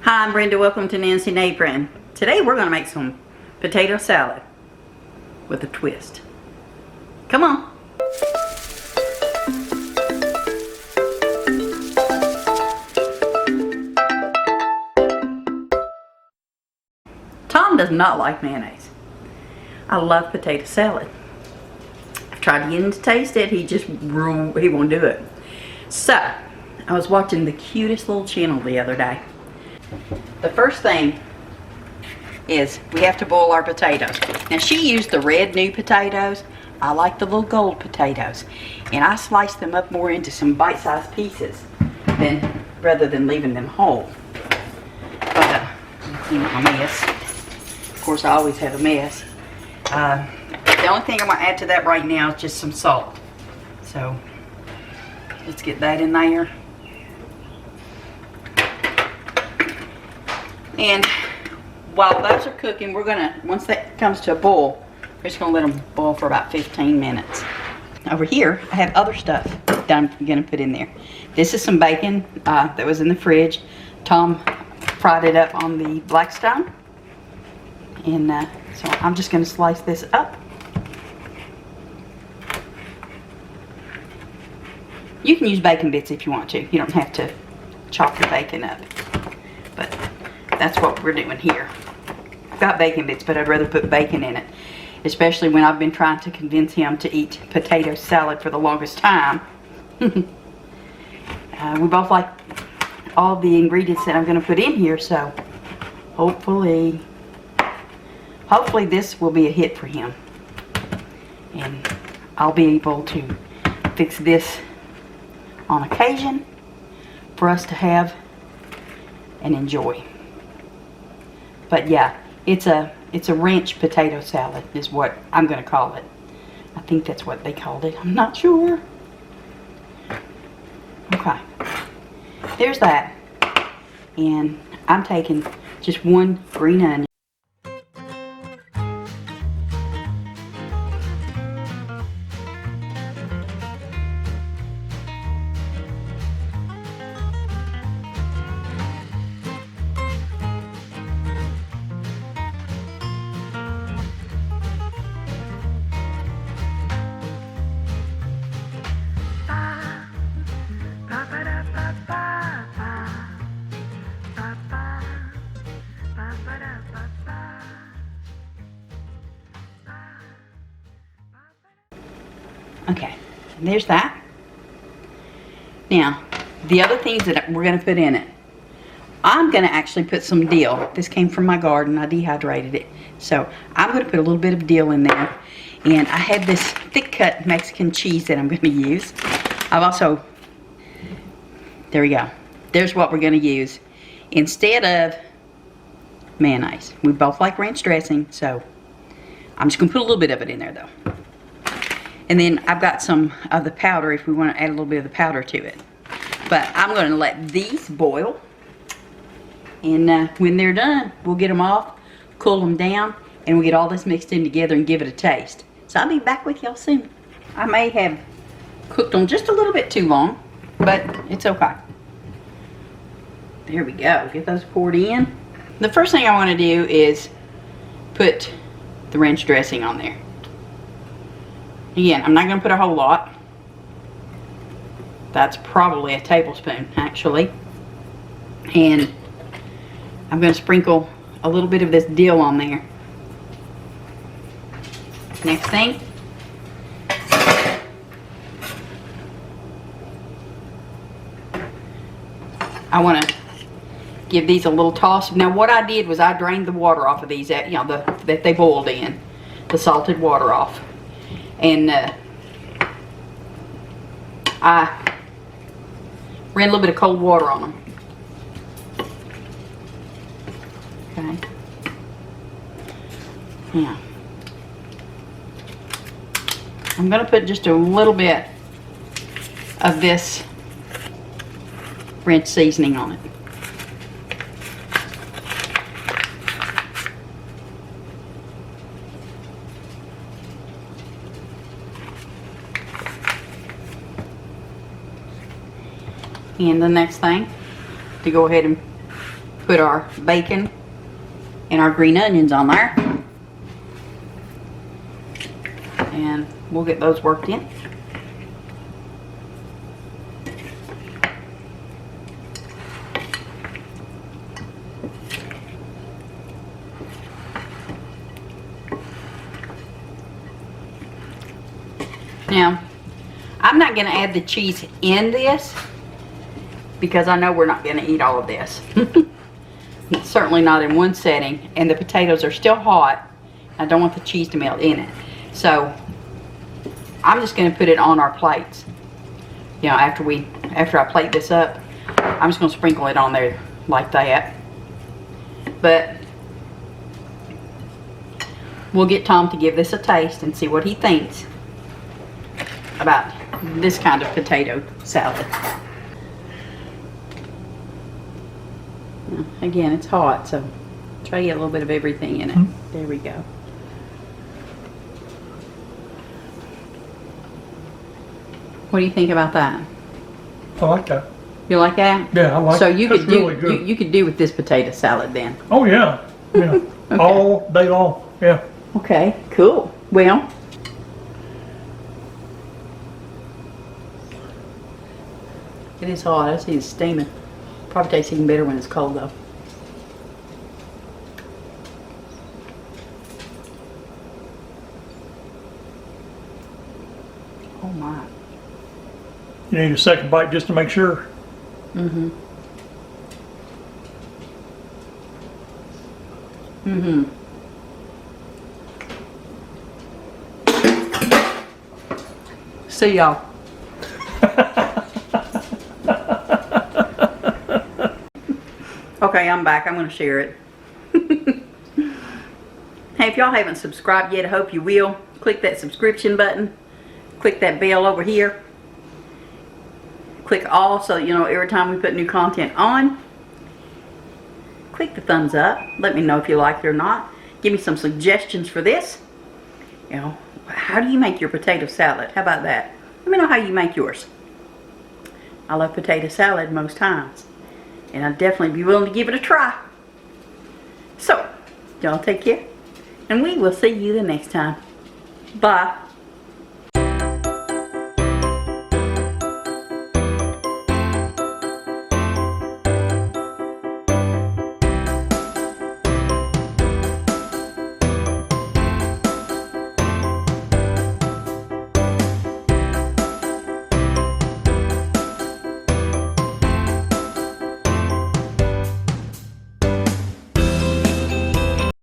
Hi, I'm Brenda. Welcome to Nancy and Apron. Today we're going to make some potato salad with a twist. Come on. Tom does not like mayonnaise. I love potato salad. I've tried to get him to taste it. He won't do it. So, I was watching the cutest little channel the other day. The first thing is we have to boil our potatoes. Now she used the red new potatoes. I like the little gold potatoes. And I sliced them up more into some bite-sized pieces rather than leaving them whole. But, a mess. Of course, I always have a mess. The only thing I'm going to add to that right now is just some salt. So, let's get that in there. And while those are cooking, we're gonna, once that comes to a boil, we're just gonna let them boil for about 15 minutes. Over here, I have other stuff that I'm gonna put in there. This is some bacon that was in the fridge. Tom fried it up on the Blackstone. And so I'm just gonna slice this up. You can use bacon bits if you want to. You don't have to chop the bacon up. But that's what we're doing here. I've got bacon bits, but I'd rather put bacon in it. Especially when I've been trying to convince him to eat potato salad for the longest time. We both like all the ingredients that I'm going to put in here, so hopefully this will be a hit for him. And I'll be able to fix this on occasion for us to have and enjoy. But yeah, it's a ranch potato salad is what I'm going to call it. I think that's what they called it. I'm not sure. Okay. There's that. And I'm taking just one green onion. Okay, there's that. Now, the other things that we're going to put in it. I'm going to actually put some dill. This came from my garden. I dehydrated it. So, I'm going to put a little bit of dill in there. And I have this thick cut Mexican cheese that I'm going to use. I've also, there we go. There's what we're going to use. Instead of mayonnaise. We both like ranch dressing, so I'm just going to put a little bit of it in there though. And then I've got some of the powder if we want to add a little bit of the powder to it. But I'm going to let these boil. And when they're done, we'll get them off, cool them down, and we'll get all this mixed in together and give it a taste. So I'll be back with y'all soon. I may have cooked them just a little bit too long, but it's okay. There we go. Get those poured in. The first thing I want to do is put the ranch dressing on there. Again, I'm not going to put a whole lot. That's probably a tablespoon, actually. And I'm going to sprinkle a little bit of this dill on there. Next thing. I want to give these a little toss. Now what I did was I drained the water off of these, that they boiled in. The salted water off. And I ran a little bit of cold water on them. Okay. Yeah. I'm going to put just a little bit of this ranch seasoning on it. And the next thing, to go ahead and put our bacon and our green onions on there. And we'll get those worked in. Now, I'm not going to add the cheese in this because I know we're not going to eat all of this. Certainly not in one setting, and the potatoes are still hot. I don't want the cheese to melt in it. So, I'm just going to put it on our plates. You know, after I plate this up, I'm just going to sprinkle it on there like that. But we'll get Tom to give this a taste and see what he thinks about this kind of potato salad. Again, it's hot, so try to get a little bit of everything in it. There we go. What do you think about that? I like that. You like that? Yeah, I like so it. you That's could do really good. you could do with this potato salad then. Oh yeah, yeah. Okay. All day long. Yeah. Okay, cool. Well, it is hot. I see it's steaming. Probably tastes even better when it's cold though. Oh my. You need a second bite just to make sure. Mm-hmm. Mm-hmm. See y'all. Okay, I'm back. I'm going to share it. Hey, if y'all haven't subscribed yet, I hope you will. Click that subscription button. Click that bell over here. Click all so you know every time we put new content on. Click the thumbs up. Let me know if you like it or not. Give me some suggestions for this. You know, how do you make your potato salad? How about that? Let me know how you make yours. I love potato salad most times. And I'd definitely be willing to give it a try. So, y'all take care. And we will see you the next time. Bye.